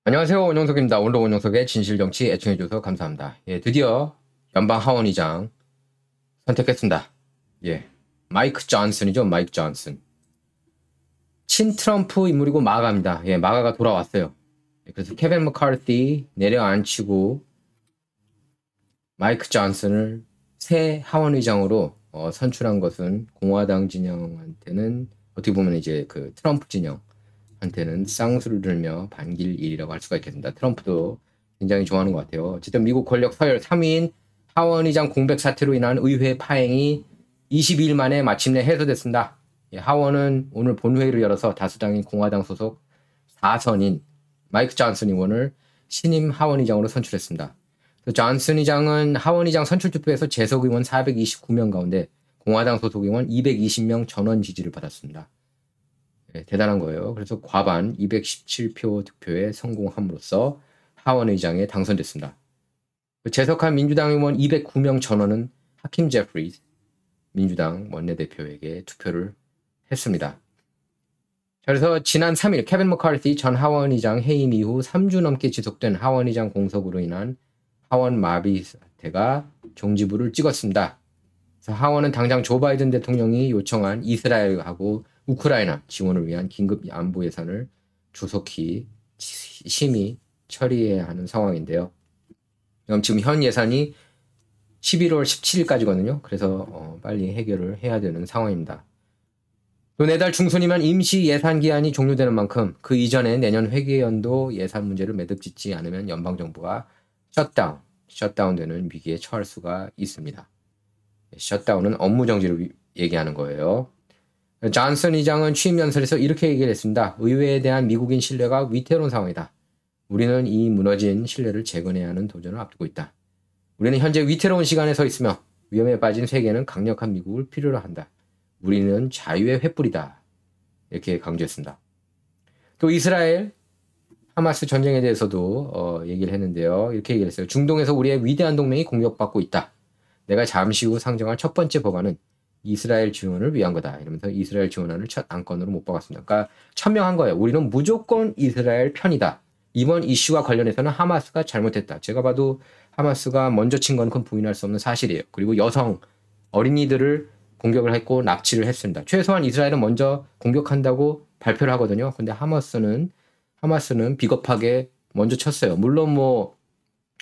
안녕하세요. 원영석입니다. 오늘도 원영석의 진실정치 애청해주셔서 감사합니다. 예, 드디어 연방 하원의장 선택했습니다. 예, 마이크 존슨이죠. 마이크 존슨. 친트럼프 인물이고 마가입니다. 예, 마가가 돌아왔어요. 예, 그래서 케빈 머카티 내려앉히고 마이크 존슨을 새 하원의장으로 선출한 것은 공화당 진영한테는 어떻게 보면 이제 그 트럼프 진영한테는 쌍수를 들며 반길 일이라고 할 수가 있겠습니다. 트럼프도 굉장히 좋아하는 것 같아요. 어쨌든 미국 권력 서열 3위인 하원의장 공백 사태로 인한 의회 파행이 22일 만에 마침내 해소됐습니다. 예, 하원은 오늘 본회의를 열어서 다수당인 공화당 소속 4선인 마이크 존슨 의원을 신임 하원의장으로 선출했습니다. 존슨 의장은 하원의장 선출투표에서 재석 의원 429명 가운데 공화당 소속 의원 220명 전원 지지를 받았습니다. 네, 대단한 거예요. 그래서 과반 217표 득표에 성공함으로써 하원의장에 당선됐습니다. 재석한 민주당 의원 209명 전원은 하킴 제프리스 민주당 원내대표에게 투표를 했습니다. 자, 그래서 지난 3일 케빈 머카티 전 하원의장 해임 이후 3주 넘게 지속된 하원의장 공석으로 인한 하원 마비 사태가 종지부를 찍었습니다. 그래서 하원은 당장 조 바이든 대통령이 요청한 이스라엘하고 우크라이나 지원을 위한 긴급 안보 예산을 조속히 심의 처리해야 하는 상황인데요. 그럼 지금 현 예산이 11월 17일까지거든요. 그래서 빨리 해결을 해야 되는 상황입니다. 또 내달 중순이면 임시 예산 기한이 종료되는 만큼 그 이전에 내년 회계연도 예산 문제를 매듭짓지 않으면 연방정부가 셧다운되는 위기에 처할 수가 있습니다. 셧다운은 업무 정지를 얘기하는 거예요. 존슨 의장은 취임 연설에서 이렇게 얘기를 했습니다. 의회에 대한 미국인 신뢰가 위태로운 상황이다. 우리는 이 무너진 신뢰를 재건해야 하는 도전을 앞두고 있다. 우리는 현재 위태로운 시간에 서 있으며 위험에 빠진 세계는 강력한 미국을 필요로 한다. 우리는 자유의 횃불이다. 이렇게 강조했습니다. 또 이스라엘 하마스 전쟁에 대해서도 얘기를 했는데요. 이렇게 얘기를 했어요. 중동에서 우리의 위대한 동맹이 공격받고 있다. 내가 잠시 후 상정할 첫 번째 법안은 이스라엘 지원을 위한 거다. 이러면서 이스라엘 지원안을 첫 안건으로 못 박았습니다. 그러니까 천명한 거예요. 우리는 무조건 이스라엘 편이다. 이번 이슈와 관련해서는 하마스가 잘못했다. 제가 봐도 하마스가 먼저 친 건 그건 부인할 수 없는 사실이에요. 그리고 여성, 어린이들을 공격을 했고 납치를 했습니다. 최소한 이스라엘은 먼저 공격한다고 발표를 하거든요. 근데 하마스는 비겁하게 먼저 쳤어요. 물론 뭐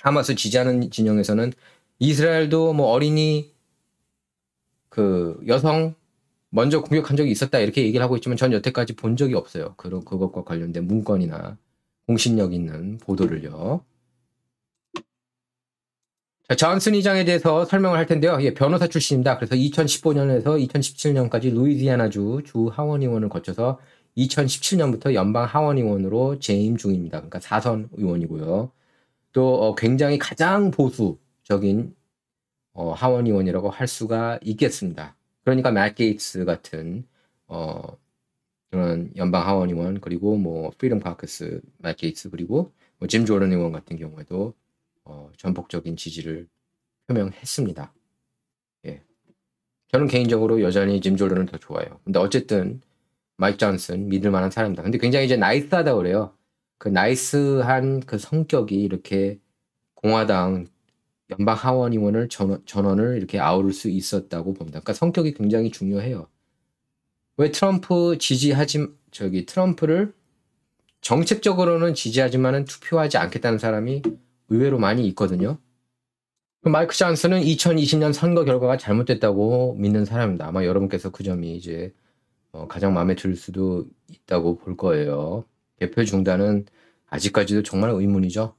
하마스 지지하는 진영에서는 이스라엘도 뭐 어린이 그 여성 먼저 공격한 적이 있었다 이렇게 얘기를 하고 있지만 전 여태까지 본 적이 없어요. 그것과 관련된 문건이나 공신력 있는 보도를요. 자, 존슨 의장에 대해서 설명을 할 텐데요. 예, 변호사 출신입니다. 그래서 2015년에서 2017년까지 루이지애나주 주 하원의원을 거쳐서 2017년부터 연방 하원의원으로 재임 중입니다. 그러니까 4선 의원이고요. 또 굉장히 가장 보수적인 하원의원이라고 할 수가 있겠습니다. 그러니까 맷 게이츠 같은 그런 연방 하원의원 그리고 뭐 프리덤 카커스 맷 게이츠 그리고 뭐 짐 조던 의원 같은 경우에도 전폭적인 지지를 표명했습니다. 예. 저는 개인적으로 여전히 짐 조던을 더 좋아해요. 근데 어쨌든 마이크 존슨 믿을 만한 사람이다. 근데 굉장히 이제 나이스하다 그래요. 그 나이스한 그 성격이 이렇게 공화당 연방 하원의원을 전원을 이렇게 아우를 수 있었다고 봅니다. 그러니까 성격이 굉장히 중요해요. 왜 트럼프를 정책적으로는 지지하지만은 투표하지 않겠다는 사람이 의외로 많이 있거든요. 마이크 존슨은 2020년 선거 결과가 잘못됐다고 믿는 사람입니다. 아마 여러분께서 그 점이 이제 가장 마음에 들 수도 있다고 볼 거예요. 개표 중단은 아직까지도 정말 의문이죠.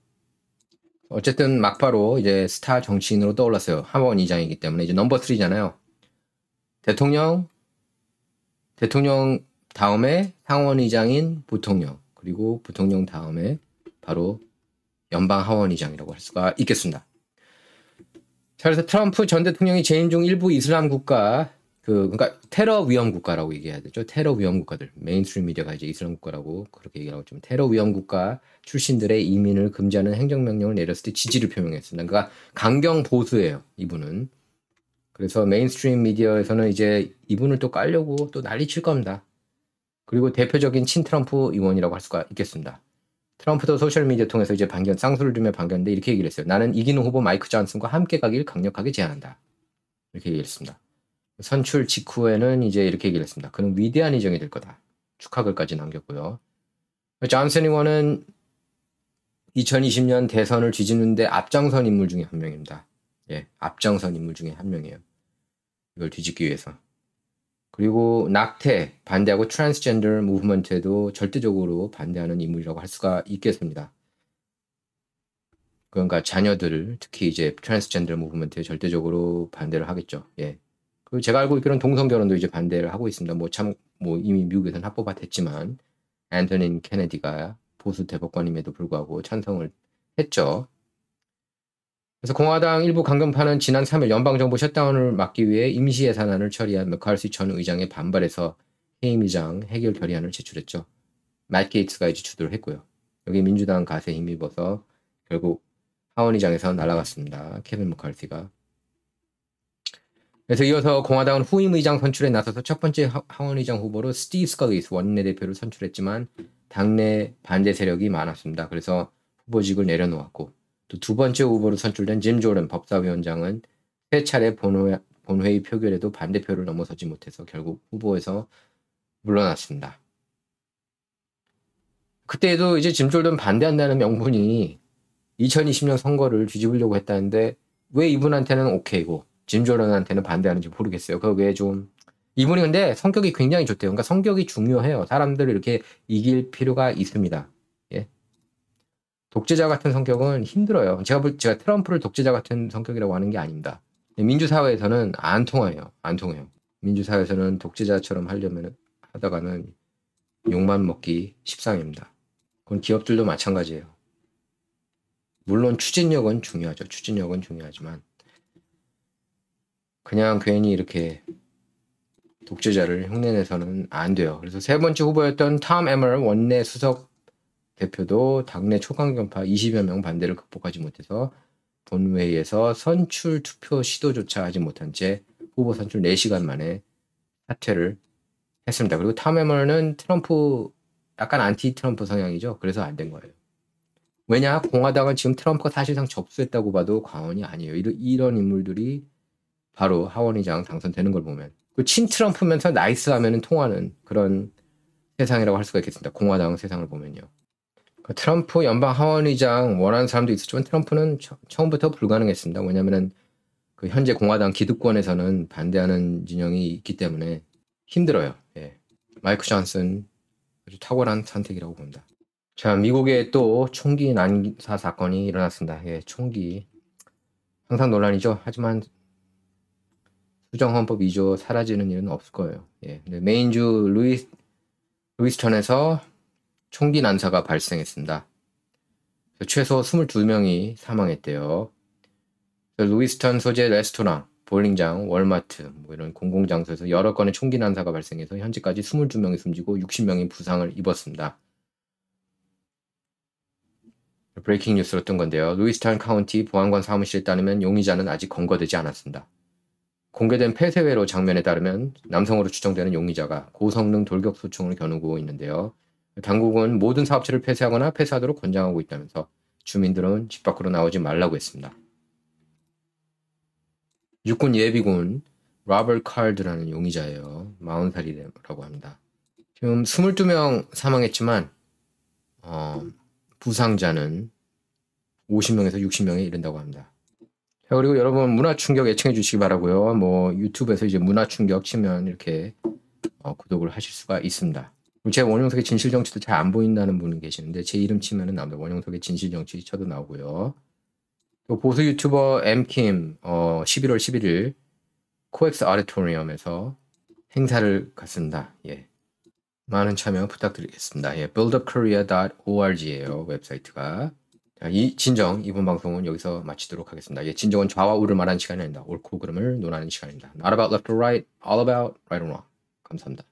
어쨌든 막바로 이제 스타 정치인으로 떠올랐어요. 하원의장이기 때문에 이제 넘버 3잖아요. 대통령 다음에 상원의장인 부통령 그리고 부통령 다음에 바로 연방 하원의장이라고 할 수가 있겠습니다. 자, 그래서 트럼프 전 대통령이 재임 중 일부 이슬람 국가 그러니까 테러 위험 국가라고 얘기해야 되죠. 테러 위험 국가들. 메인스트림 미디어가 이제 이슬람 국가라고 그렇게 얘기하고 좀 테러 위험 국가 출신들의 이민을 금지하는 행정명령을 내렸을 때 지지를 표명했습니다. 그러니까 강경 보수예요. 이분은. 그래서 메인스트림 미디어에서는 이제 이분을 또 깔려고 또 난리 칠 겁니다. 그리고 대표적인 친트럼프 의원이라고 할 수가 있겠습니다. 트럼프도 소셜미디어 통해서 이제 쌍수를 두며 반겼는데 이렇게 얘기를 했어요. 나는 이기는 후보 마이크 존슨과 함께 가길 강력하게 제안한다. 이렇게 얘기를 했습니다. 선출 직후에는 이제 이렇게 얘기를 했습니다. 그는 위대한 이정이 될 거다. 축하글까지 남겼고요. 존슨 의원은 2020년 대선을 뒤집는데 앞장선 인물 중에 한 명입니다. 예, 앞장선 인물 중에 한 명이에요. 이걸 뒤집기 위해서. 그리고 낙태, 반대하고 트랜스젠더 무브먼트에도 절대적으로 반대하는 인물이라고 할 수가 있겠습니다. 그러니까 자녀들을 특히 이제 트랜스젠더 무브먼트에 절대적으로 반대를 하겠죠. 예. 그리고 제가 알고 있기로는 동성 결혼도 이제 반대를 하고 있습니다. 뭐 이미 미국에서는 합법화됐지만 앤서니 케네디가 보수 대법관임에도 불구하고 찬성을 했죠. 그래서 공화당 일부 강경파는 지난 3일 연방정부 셧다운을 막기 위해 임시 예산안을 처리한 맥카시 전 의장의 반발에서 해임 의장 해결 결의안을 제출했죠. 맷 게이츠가 이제 주도를 했고요. 여기 민주당 가세에 힘입어서 결국 하원 의장에서 날아갔습니다. 케빈 맥카시가. 그래서 이어서 공화당은 후임 의장 선출에 나서서 첫 번째 하원 의장 후보로 스티브 스컬리스 원내대표를 선출했지만 당내 반대 세력이 많았습니다. 그래서 후보직을 내려놓았고 또 두 번째 후보로 선출된 짐 조던 법사위원장은 세 차례 본회의 표결에도 반대표를 넘어서지 못해서 결국 후보에서 물러났습니다. 그때도 이제 짐 조던 반대한다는 명분이 2020년 선거를 뒤집으려고 했다는데 왜 이분한테는 오케이고 짐 조던한테는 반대하는지 모르겠어요. 그게 좀 이분이 근데 성격이 굉장히 좋대요. 그러니까 성격이 중요해요. 사람들을 이렇게 이길 필요가 있습니다. 예. 독재자 같은 성격은 힘들어요. 제가 트럼프를 독재자 같은 성격이라고 하는 게 아닙니다. 민주사회에서는 안 통해요. 민주사회에서는 독재자처럼 하다가는 욕만 먹기 십상입니다. 그건 기업들도 마찬가지예요. 물론 추진력은 중요하지만 그냥 괜히 이렇게 독재자를 흉내내서는 안 돼요. 그래서 세 번째 후보였던 톰 에머 원내 수석 대표도 당내 초강경파 20여 명 반대를 극복하지 못해서 본회의에서 선출 투표 시도조차 하지 못한 채 후보 선출 4시간 만에 사퇴를 했습니다. 그리고 톰 에머는 트럼프 약간 안티 트럼프 성향이죠. 그래서 안 된 거예요. 왜냐? 공화당은 지금 트럼프가 사실상 접수했다고 봐도 과언이 아니에요. 이런 인물들이 바로 하원의장 당선되는 걸 보면 친 트럼프면서 나이스하면 통하는 그런 세상이라고 할 수가 있겠습니다. 공화당 세상을 보면요. 트럼프 연방 하원의장 원하는 사람도 있었지만 트럼프는 처음부터 불가능했습니다. 왜냐하면 그 현재 공화당 기득권에서는 반대하는 진영이 있기 때문에 힘들어요. 예. 마이크 존슨 아주 탁월한 선택이라고 봅니다. 자, 미국에 또 총기 난사 사건이 일어났습니다. 예, 총기 항상 논란이죠. 하지만 수정헌법 2조 사라지는 일은 없을 거예요. 예, 메인주 루이스턴에서 총기 난사가 발생했습니다. 최소 22명이 사망했대요. 루이스턴 소재 레스토랑, 볼링장, 월마트 이런 공공장소에서 여러 건의 총기 난사가 발생해서 현재까지 22명이 숨지고 60명이 부상을 입었습니다. 브레이킹 뉴스로 뜬 건데요. 루이스턴 카운티 보안관 사무실에 따르면 용의자는 아직 검거되지 않았습니다. 공개된 폐쇄회로 장면에 따르면 남성으로 추정되는 용의자가 고성능 돌격 소총을 겨누고 있는데요. 당국은 모든 사업체를 폐쇄하거나 폐쇄하도록 권장하고 있다면서 주민들은 집 밖으로 나오지 말라고 했습니다. 육군 예비군 로버트 칼드라는 용의자예요. 40살이라고 합니다. 지금 22명 사망했지만 부상자는 50명에서 60명에 이른다고 합니다. 자, 그리고 여러분 문화 충격 애청해 주시기 바라고요. 유튜브에서 이제 문화 충격 치면 이렇게 구독을 하실 수가 있습니다. 제 원영석의 진실정치도 잘 안 보인다는 분이 계시는데 제 이름 치면은 나옵니다. 원영석의 진실정치 쳐도 나오고요. 또 보수 유튜버 엠킴 11월 11일 코엑스 아디토리움에서 행사를 갔습니다. 예. 많은 참여 부탁드리겠습니다. 예, buildupkorea.org예요. 웹사이트가. 자, 이번 방송은 여기서 마치도록 하겠습니다. 예, 진정은 좌와 우를 말하는 시간이 아닙니다. 옳고 그름을 논하는 시간입니다. Not about left or right, all about right or wrong. 감사합니다.